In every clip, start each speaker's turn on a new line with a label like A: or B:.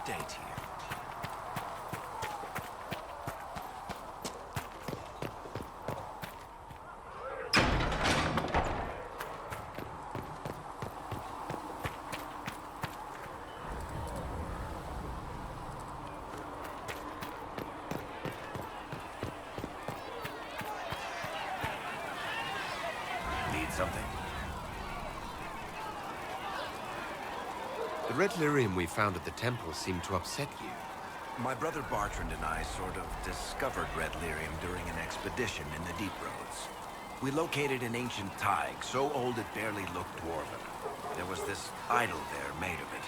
A: update here. Need something?
B: The red lyrium we found at the temple seemed to upset you.
A: My brother Bartrand and I sort of discovered red lyrium during an expedition in the Deep Roads. We located an ancient thaig, so old it barely looked dwarven. There was this idol there made of it.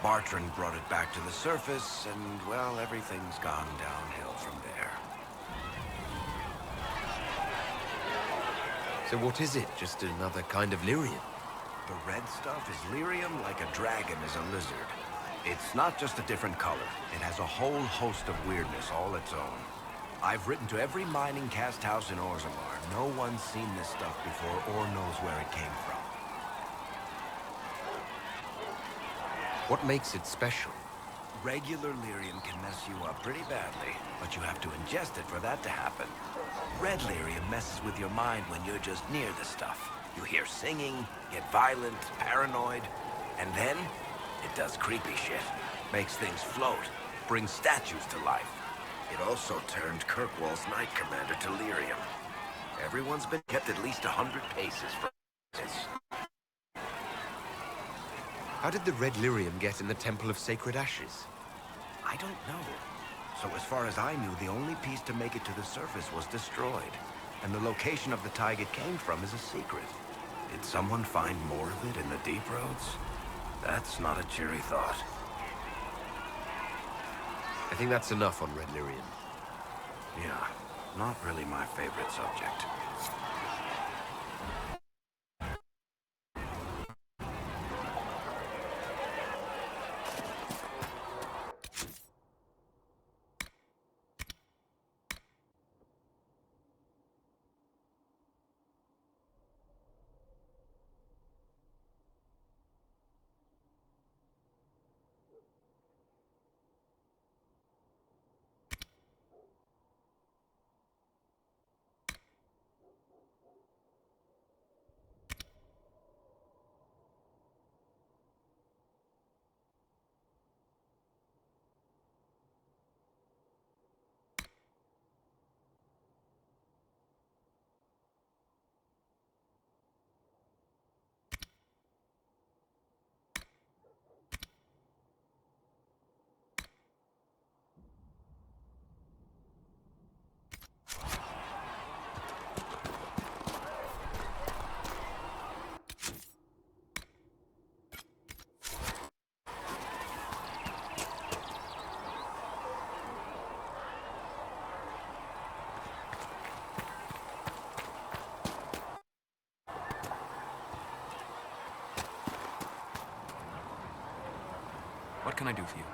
A: Bartrand brought it back to the surface, and, well, everything's gone downhill from there.
B: So what is it? Just another kind of lyrium?
A: The red stuff is lyrium like a dragon is a lizard. It's not just a different color. It has a whole host of weirdness all its own. I've written to every mining cast house in Orzammar. No one's seen this stuff before or knows where it came from.
B: What makes it special?
A: Regular lyrium can mess you up pretty badly, but you have to ingest it for that to happen. Red lyrium messes with your mind when you're just near the stuff. You hear singing, get violent, paranoid, and then it does creepy shit. Makes things float, brings statues to life. It also turned Kirkwall's Knight Commander to lyrium. Everyone's been kept at least 100 paces from this.
B: How did the red lyrium get in the Temple of Sacred Ashes?
A: I don't know. So as far as I knew, the only piece to make it to the surface was destroyed. And the location of the thaig it came from is a secret. Did someone find more of it in the Deep Roads? That's not a cheery thought.
B: I think that's enough on red lyrium.
A: Yeah, not really my favorite subject.
C: What can I do for you?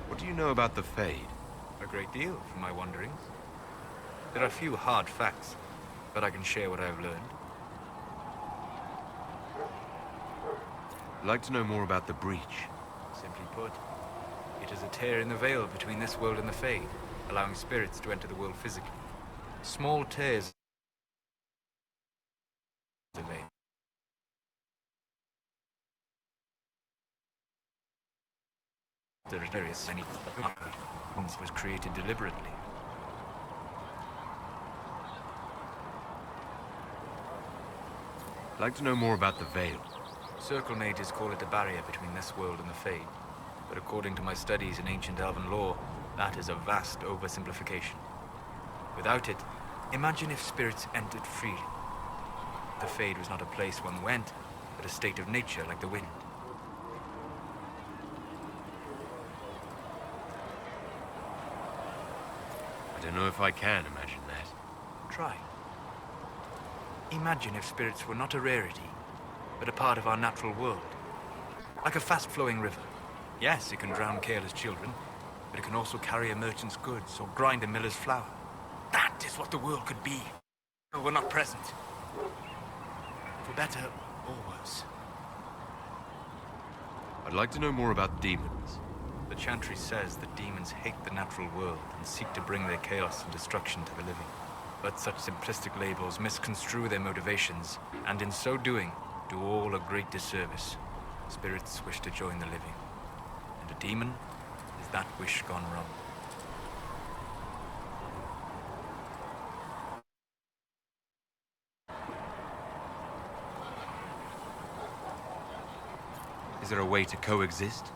B: What do you know about the Fade?
C: A great deal, from my wanderings. There are few hard facts, but I can share what I have learned.
B: I'd like to know more about the Breach.
C: Simply put, it is a tear in the veil between this world and the Fade, allowing spirits to enter the world physically. Small tears the veil. There are various many once was created deliberately.
B: I'd like to know more about the Veil.
C: Circle mages call it a barrier between this world and the Fade, but according to my studies in ancient elven lore, that is a vast oversimplification. Without it, imagine if spirits entered freely. The Fade was not a place one went, but a state of nature like the wind.
B: I don't know if I can imagine that.
C: Try. Imagine if spirits were not a rarity, but a part of our natural world. Like a fast-flowing river. Yes, it can drown careless children, but it can also carry a merchant's goods or grind a miller's flour. That is what the world could be, but we're not present. For better or worse.
B: I'd like to know more about demons.
C: The Chantry says that demons hate the natural world and seek to bring their chaos and destruction to the living. But such simplistic labels misconstrue their motivations, and in so doing, do all a great disservice. Spirits wish to join the living, and a demon is that wish gone wrong.
B: Is there a way to coexist?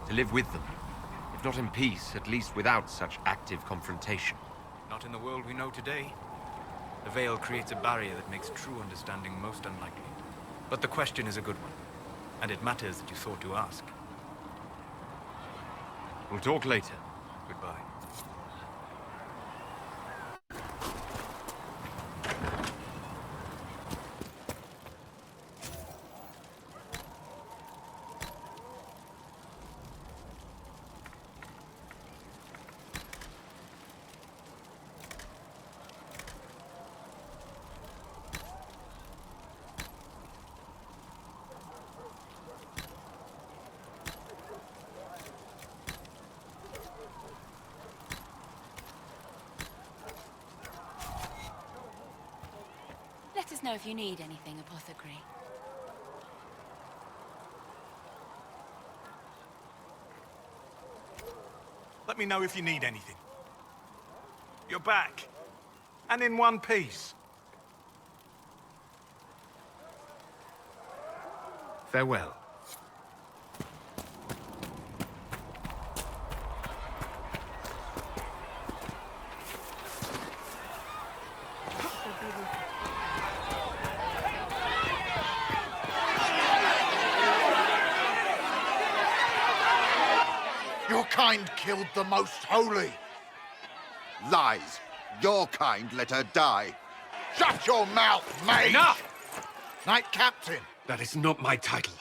B: To live with them? If not in peace, at least without such active confrontation.
C: Not in the world we know today. The veil creates a barrier that makes true understanding most unlikely. But the question is a good one, and it matters that you thought to ask.
B: We'll talk later.
C: Goodbye.
D: Let us know if you need anything, Apothecary.
E: Let me know if you need anything. You're back. And in one piece.
B: Farewell.
F: Your kind killed the most holy.
G: Lies. Your kind let her die.
F: Shut your mouth, mate!
H: Enough!
F: Knight Captain.
H: That is not my title.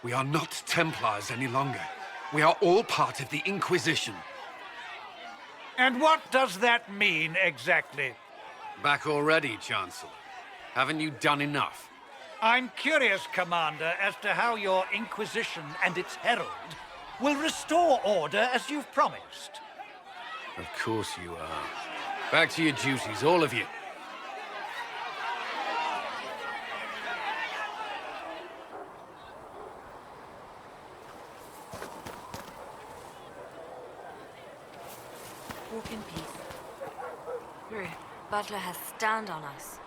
H: We are not Templars any longer. We are all part of the Inquisition.
I: And what does that mean, exactly?
H: Back already, Chancellor. Haven't you done enough?
I: I'm curious, Commander, as to how your Inquisition and its herald will restore order as you've promised.
H: Of course you are. Back to your duties, all of you.
D: Walk in peace. Rue, Butler has stand on us.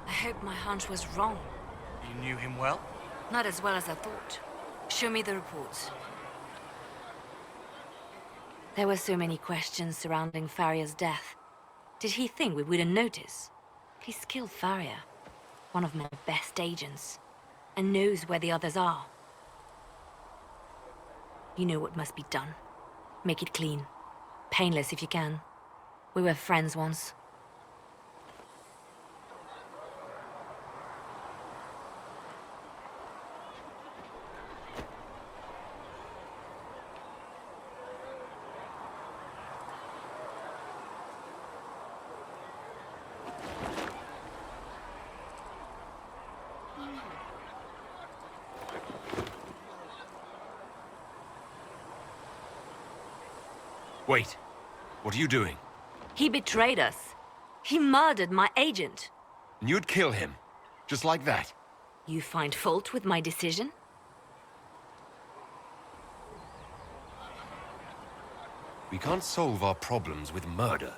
D: I hope my hunch was wrong.
I: You knew him well?
D: Not as well as I thought. Show me the reports. There were so many questions surrounding Farria's death. Did he think we wouldn't notice? He's killed Farria, one of my best agents, and knows where the others are. You know what must be done. Make it clean. Painless if you can. We were friends once.
B: Wait. What are you doing?
D: He betrayed us. He murdered my agent.
B: And you'd kill him? Just like that?
D: You find fault with my decision?
B: We can't solve our problems with murder.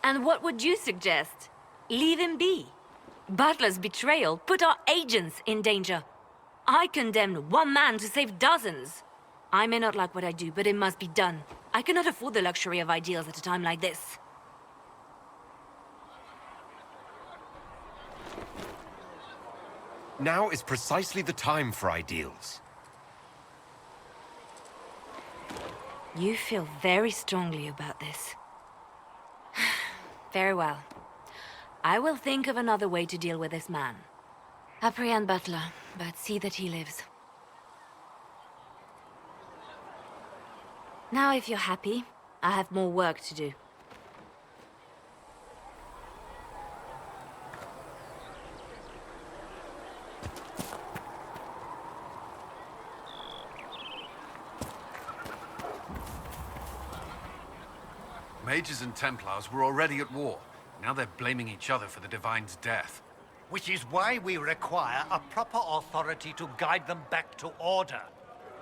D: And what would you suggest? Leave him be. Butler's betrayal put our agents in danger. I condemned one man to save dozens. I may not like what I do, but it must be done. I cannot afford the luxury of ideals at a time like this.
B: Now is precisely the time for ideals.
D: You feel very strongly about this. Very well. I will think of another way to deal with this man. Apprehend Butler, but see that he lives. Now, if you're happy, I have more work to do.
H: Mages and Templars were already at war. Now they're blaming each other for the Divine's death.
I: Which is why we require a proper authority to guide them back to order.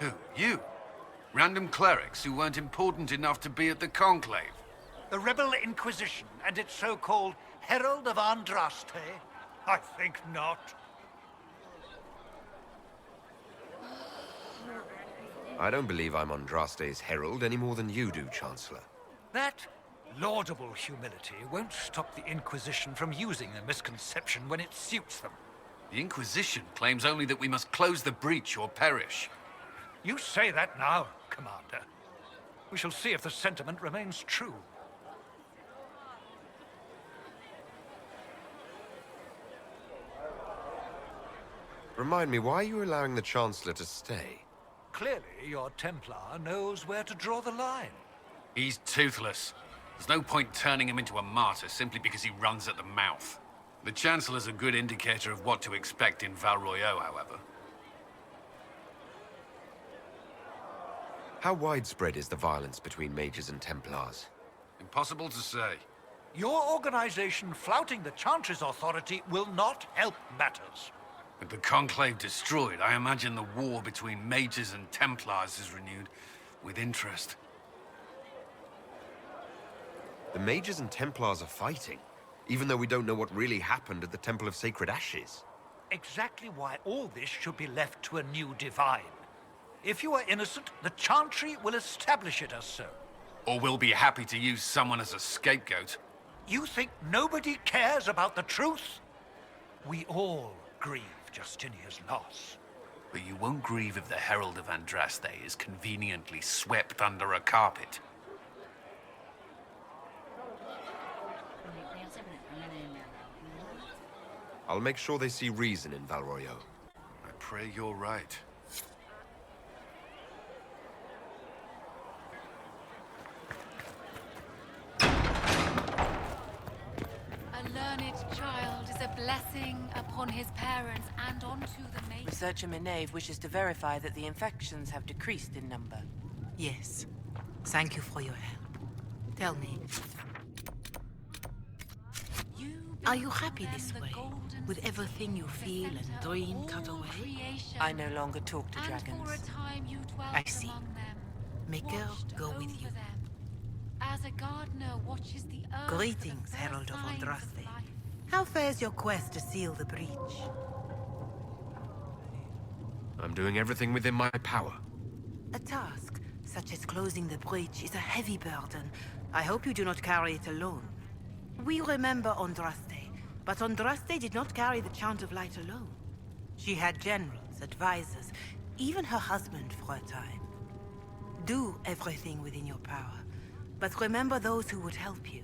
H: Who? You? Random clerics who weren't important enough to be at the Conclave?
I: The Rebel Inquisition and its so-called Herald of Andraste? I think not.
B: I don't believe I'm Andraste's herald any more than you do, Chancellor.
I: That laudable humility won't stop the Inquisition from using the misconception when it suits them.
H: The Inquisition claims only that we must close the breach or perish.
I: You say that now, Commander. We shall see if the sentiment remains true.
B: Remind me, why are you allowing the Chancellor to stay?
I: Clearly, your Templar knows where to draw the line.
H: He's toothless. There's no point turning him into a martyr simply because he runs at the mouth. The Chancellor's a good indicator of what to expect in Val Royeaux, however.
B: How widespread is the violence between mages and Templars?
H: Impossible to say.
I: Your organization flouting the Chantry's authority will not help matters.
H: With the Conclave destroyed, I imagine the war between mages and Templars is renewed with interest.
B: The mages and Templars are fighting, even though we don't know what really happened at the Temple of Sacred Ashes.
I: Exactly why all this should be left to a new divine. If you are innocent, the Chantry will establish it as so.
H: Or we'll be happy to use someone as a scapegoat.
I: You think nobody cares about the truth? We all grieve Justinia's loss.
H: But you won't grieve if the Herald of Andraste is conveniently swept under a carpet.
B: I'll make sure they see reason in Val Royeaux.
H: I pray you're right.
J: A learned child is a blessing upon his parents and onto the maiden.
K: Researcher Minave wishes to verify that the infections have decreased in number.
L: Yes. Thank you for your help. Tell me, are you happy this way? With everything you feel and dream cut away?
K: I no longer talk to dragons.
L: I see. May girl go with you.
J: As a gardener watches the earth.
L: Greetings, Herald of Andraste. How fares your quest to seal the breach?
B: I'm doing everything within my power.
L: A task such as closing the breach is a heavy burden. I hope you do not carry it alone. We remember Andraste, but Andraste did not carry the Chant of Light alone. She had generals, advisors, even her husband for a time. Do everything within your power, but remember those who would help you.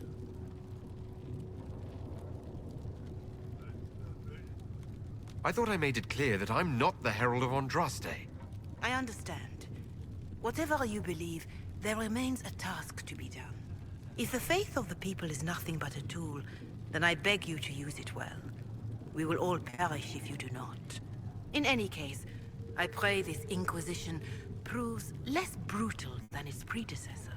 B: I thought I made it clear that I'm not the Herald of Andraste.
L: I understand. Whatever you believe, there remains a task to be done. If the faith of the people is nothing but a tool, then I beg you to use it well. We will all perish if you do not. In any case, I pray this Inquisition proves less brutal than its predecessor.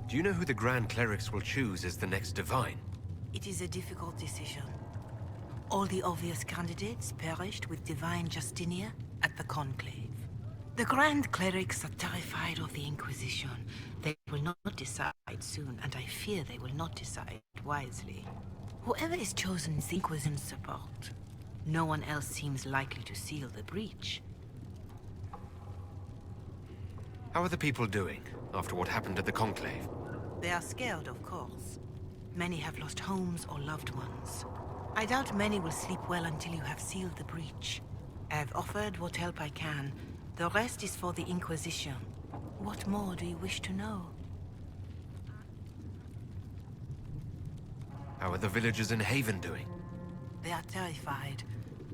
B: Do you know who the Grand Clerics will choose as the next Divine?
L: It is a difficult decision. All the obvious candidates perished with Divine Justinia at the Conclave. The Grand Clerics are terrified of the Inquisition. They will not decide soon, and I fear they will not decide wisely. Whoever is chosen is Inquisition's support. No one else seems likely to seal the breach.
B: How are the people doing after what happened at the Conclave?
L: They are scared, of course. Many have lost homes or loved ones. I doubt many will sleep well until you have sealed the breach. I have offered what help I can. The rest is for the Inquisition. What more do you wish to know?
B: How are the villagers in Haven doing?
L: They are terrified.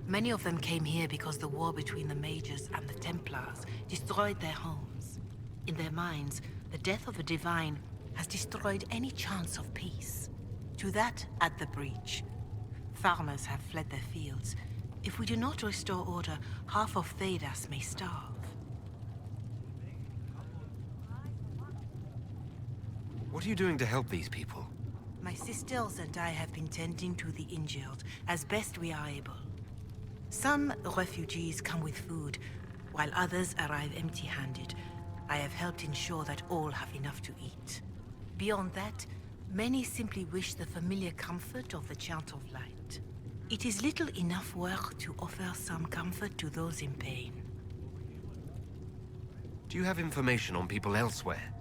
L: Many of them came here because the war between the Mages and the Templars destroyed their homes. In their minds, the death of a Divine has destroyed any chance of peace. To that, add the breach. Farmers have fled their fields. If we do not restore order, half of Thedas may starve.
B: What are you doing to help these people?
L: My sisters and I have been tending to the injured as best we are able. Some refugees come with food, while others arrive empty-handed. I have helped ensure that all have enough to eat. Beyond that, many simply wish the familiar comfort of the Chant of Light. It is little enough work to offer some comfort to those in pain.
B: Do you have information on people elsewhere?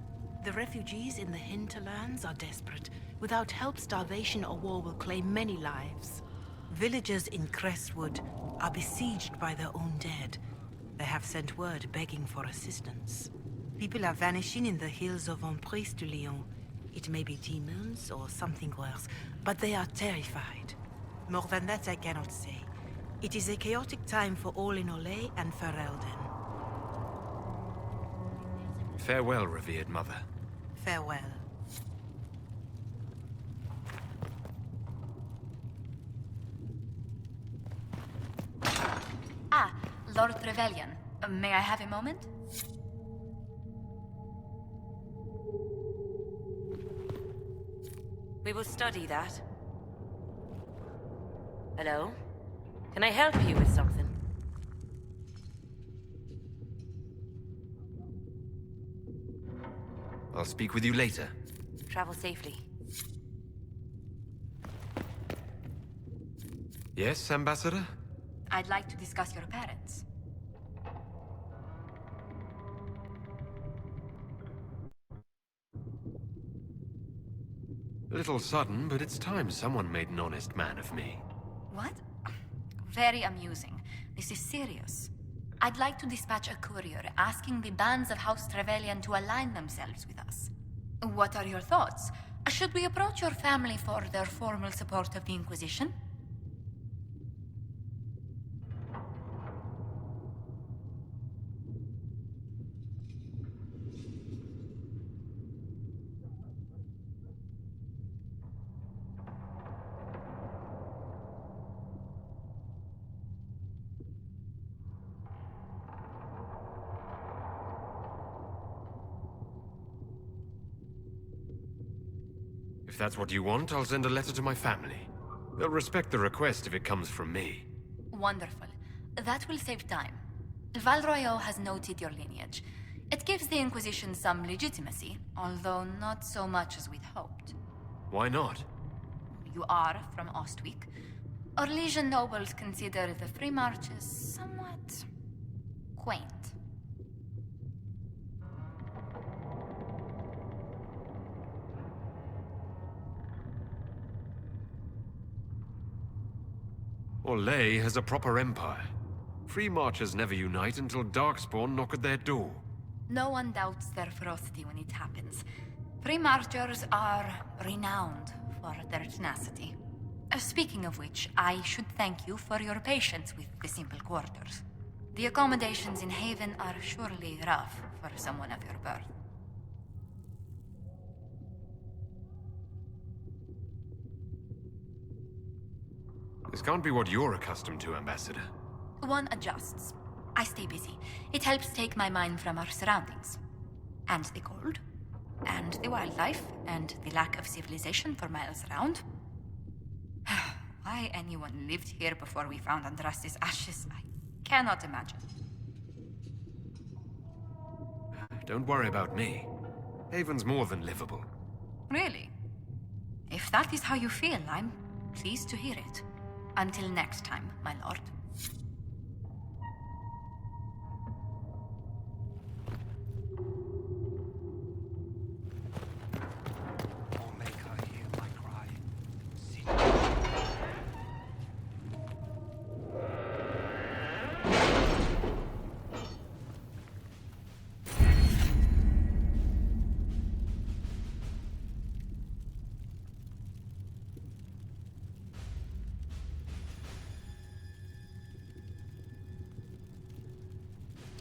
L: The refugees in the hinterlands are desperate. Without help, starvation or war will claim many lives. Villagers in Crestwood are besieged by their own dead. They have sent word begging for assistance. People are vanishing in the hills of Emprise de Lyon. It may be demons or something worse, but they are terrified. More than that I cannot say. It is a chaotic time for all in Olay and Ferelden.
B: Farewell, revered mother.
L: Farewell.
M: Ah, Lord Trevelyan. May I have a moment?
D: We will study that. Hello? Can I help you with something?
B: I'll speak with you later.
D: Travel safely.
B: Yes, Ambassador?
M: I'd like to discuss your parents.
B: A little sudden, but it's time someone made an honest man of me.
M: What? Very amusing. This is serious. I'd like to dispatch a courier asking the bands of House Trevelyan to align themselves with us. What are your thoughts? Should we approach your family for their formal support of the Inquisition?
B: If that's what you want, I'll send a letter to my family. They'll respect the request if it comes from me.
M: Wonderful. That will save time. Val Royeaux has noted your lineage. It gives the Inquisition some legitimacy, although not so much as we'd hoped.
B: Why not?
M: You are from Ostwick. Orlesian nobles consider the Free Marches somewhat quaint.
B: Olay has a proper empire. Free Marchers never unite until Darkspawn knock at their door.
M: No one doubts their ferocity when it happens. Free Marchers are renowned for their tenacity. Speaking of which, I should thank you for your patience with the simple quarters. The accommodations in Haven are surely rough for someone of your birth.
B: This can't be what you're accustomed to, Ambassador.
M: One adjusts. I stay busy. It helps take my mind from our surroundings. And the cold. And the wildlife. And the lack of civilization for miles around. Why anyone lived here before we found Andraste's ashes, I cannot imagine.
B: Don't worry about me. Haven's more than livable.
M: Really? If that is how you feel, I'm pleased to hear it. Until next time, my lord.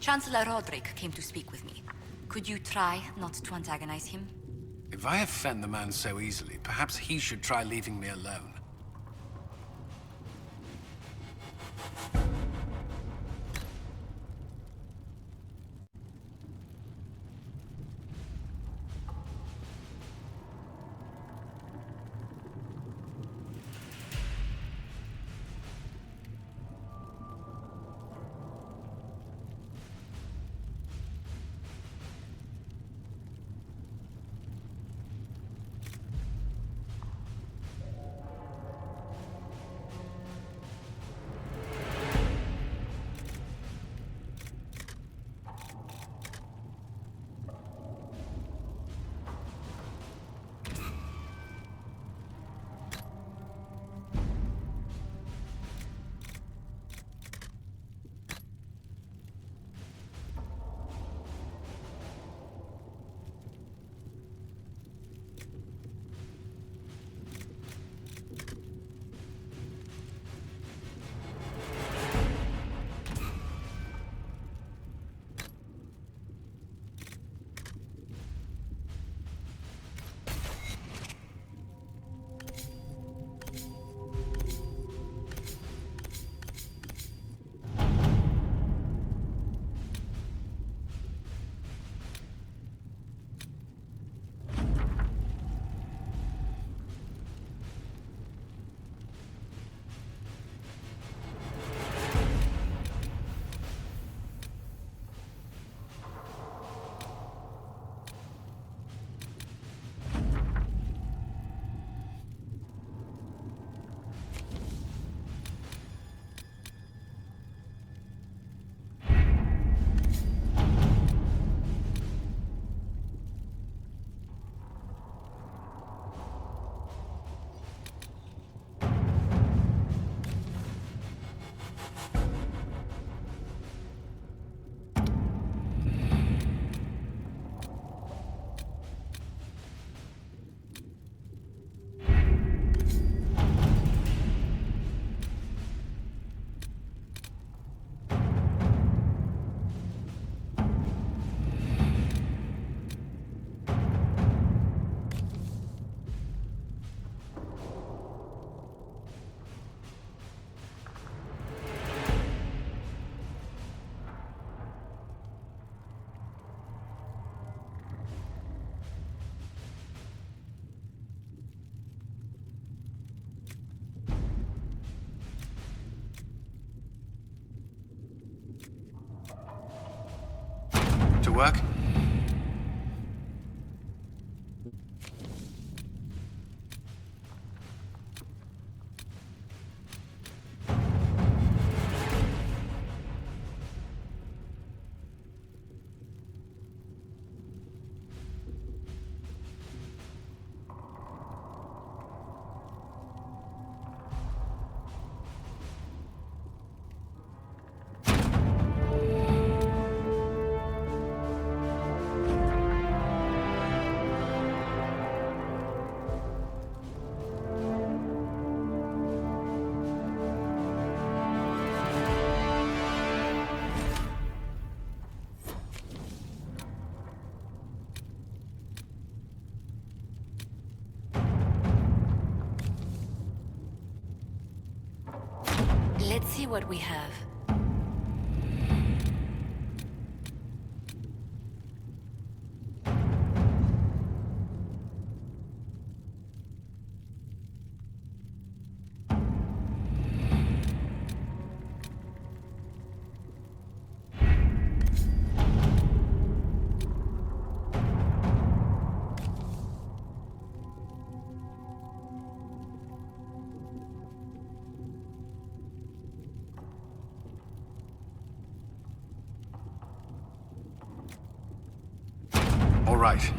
M: Chancellor Roderick came to speak with me. Could you try not to antagonize him?
H: If I offend the man so easily, perhaps he should try leaving me alone. To work?
D: Let's see what we have.
H: All right.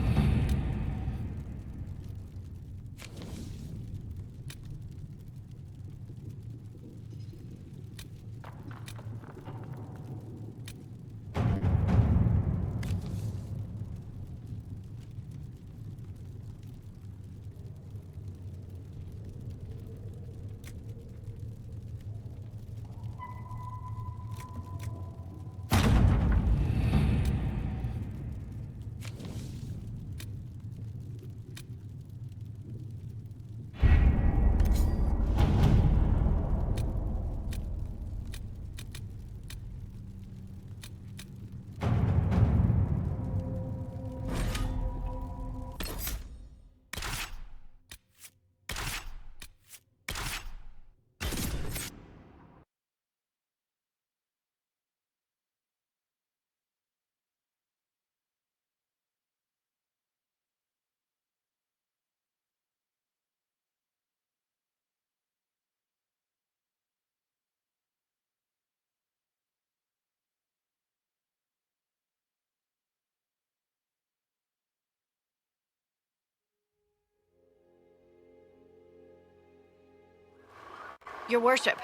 N: Your worship,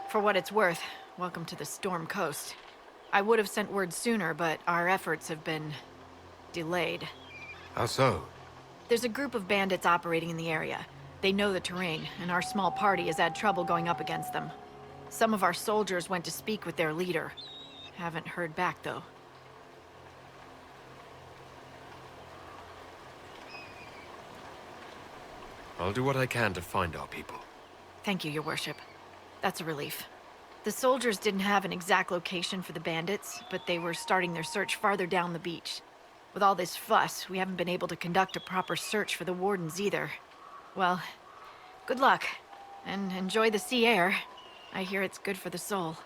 N: for what it's worth, welcome to the Storm Coast. I would have sent word sooner, but our efforts have been delayed.
B: How so?
N: There's a group of bandits operating in the area. They know the terrain, and our small party has had trouble going up against them. Some of our soldiers went to speak with their leader. Haven't heard back, though.
B: I'll do what I can to find our people.
N: Thank you, Your Worship. That's a relief. The soldiers didn't have an exact location for the bandits, but they were starting their search farther down the beach. With all this fuss, we haven't been able to conduct a proper search for the wardens either. Well, good luck, and enjoy the sea air. I hear it's good for the soul.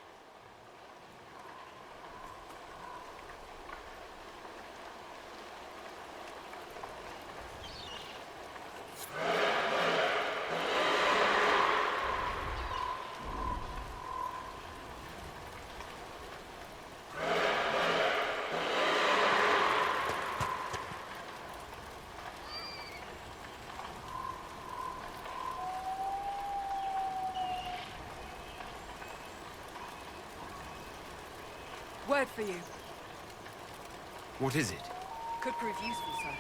O: Word for you.
B: What is it?
O: Could prove useful, sir.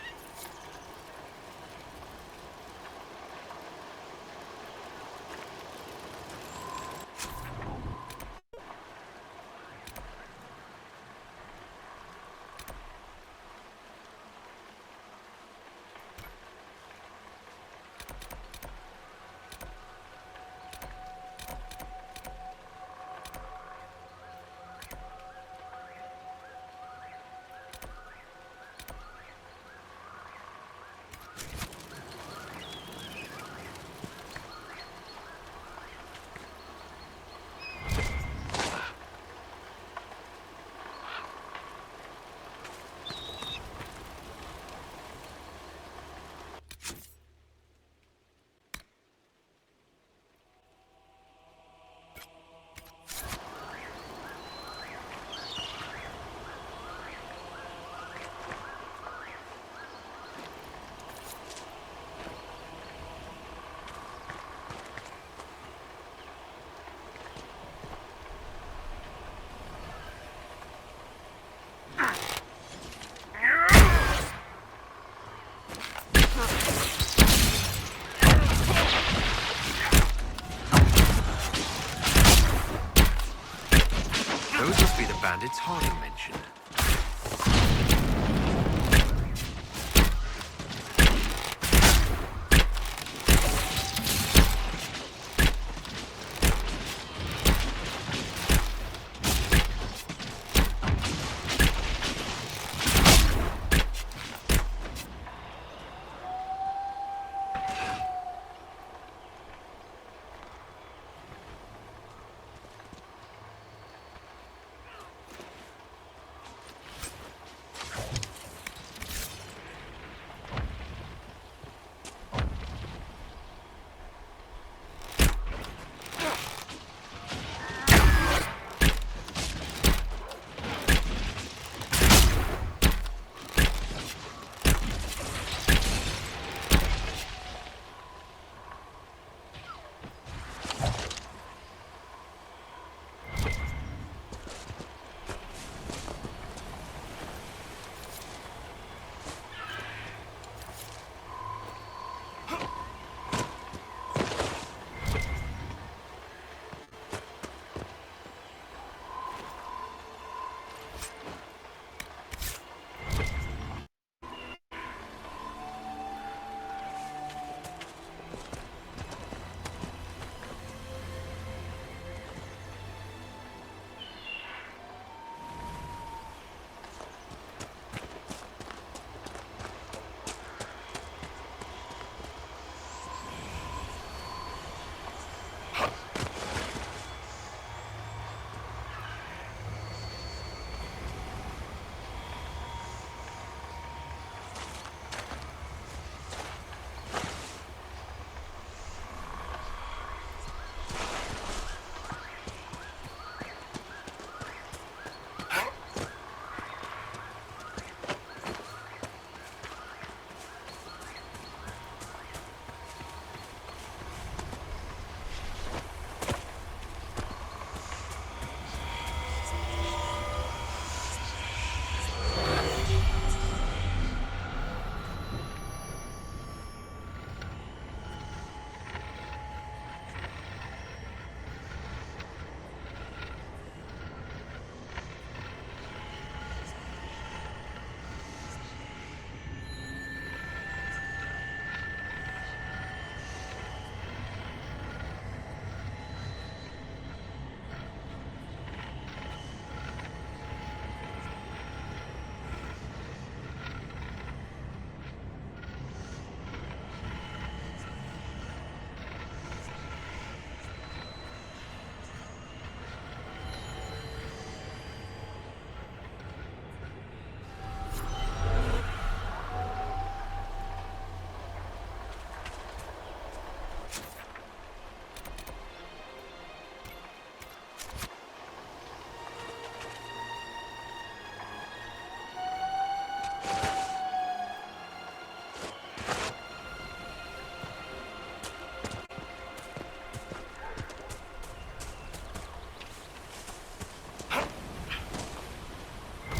B: And it's hardly mentioned.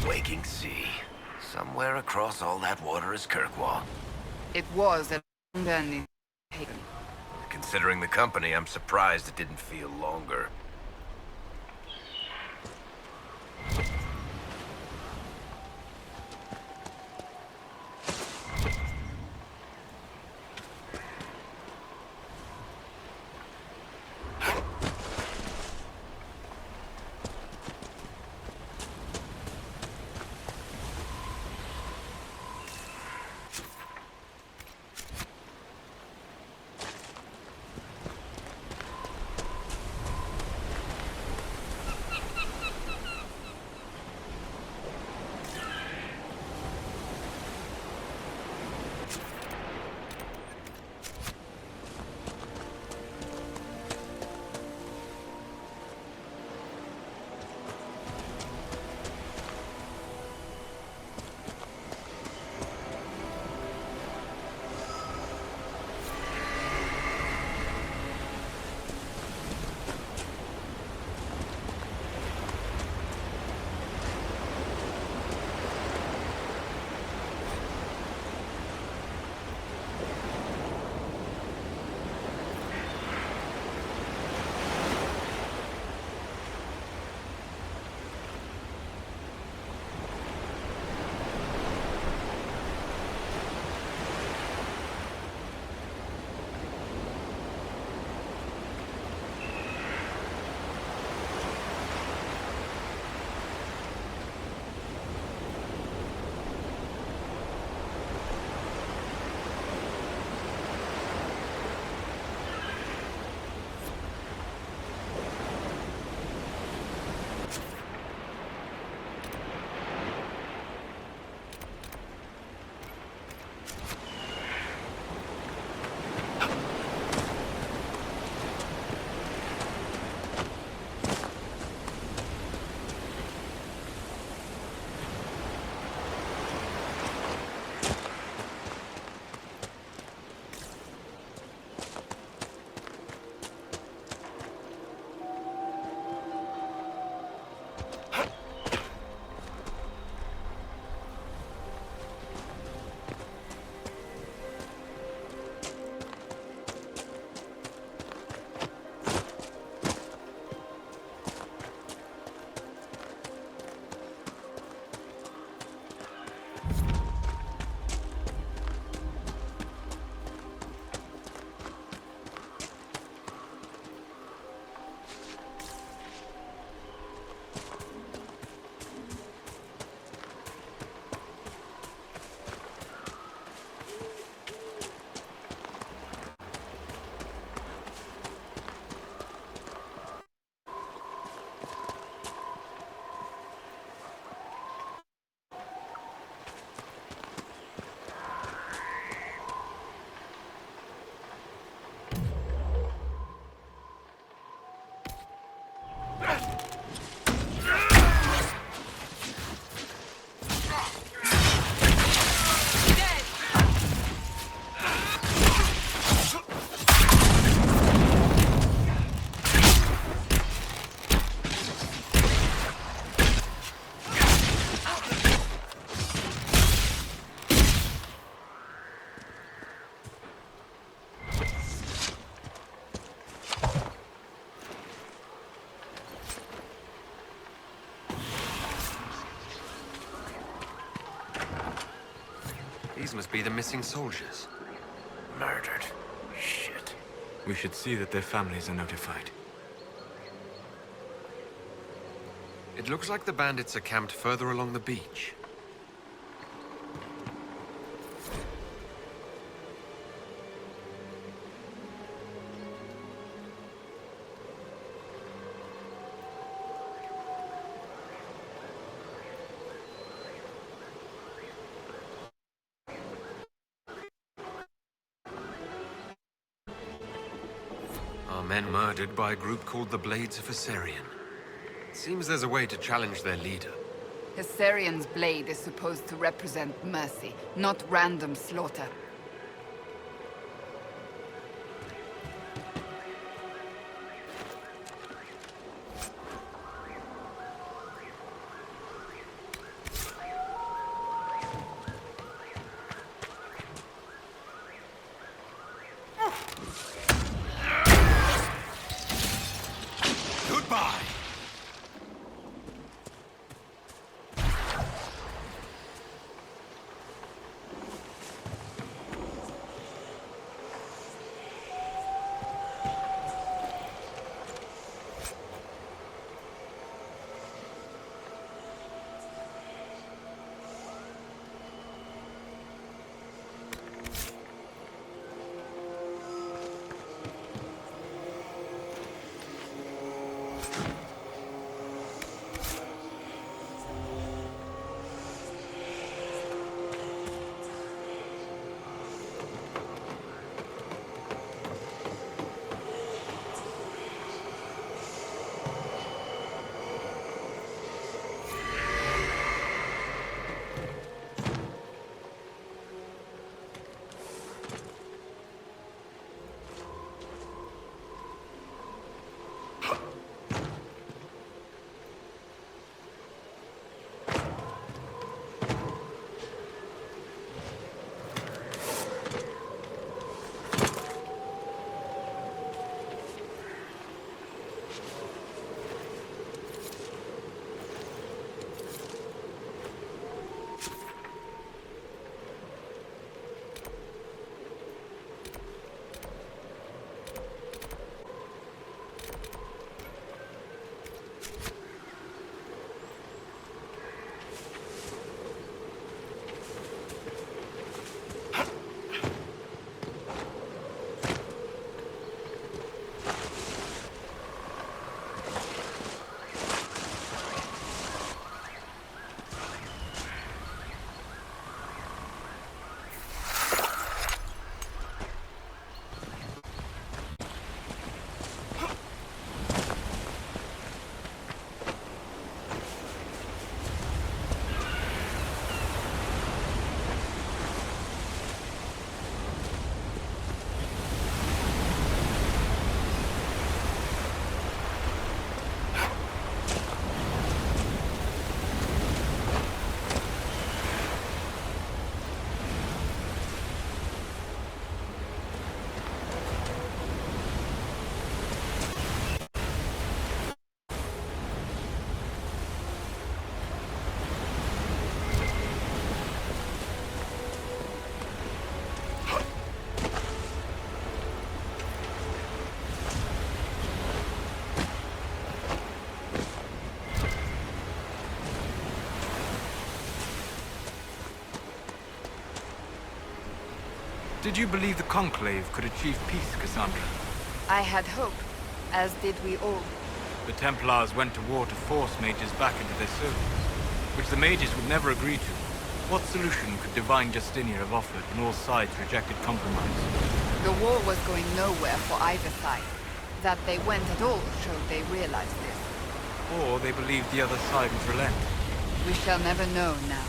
A: Waking sea. Somewhere across all that water is Kirkwall.
P: It was a then haven.
A: Considering the company, I'm surprised it didn't feel longer.
B: These must be the missing soldiers.
A: Murdered. Shit.
C: We should see that their families are notified.
B: It looks like the bandits are camped further along the beach. Our men murdered by a group called the Blades of Assyrian. Seems there's a way to challenge their leader.
P: Hessarian's blade is supposed to represent mercy, not random slaughter.
E: Goodbye!
C: Did you believe the Conclave could achieve peace, Cassandra?
P: I had hope, as did we all.
C: The Templars went to war to force mages back into their service, which the mages would never agree to. What solution could Divine Justinia have offered when all sides rejected compromise?
P: The war was going nowhere for either side. That they went at all showed they realized this.
C: Or they believed the other side would relent.
P: We shall never know now.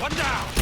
E: One down!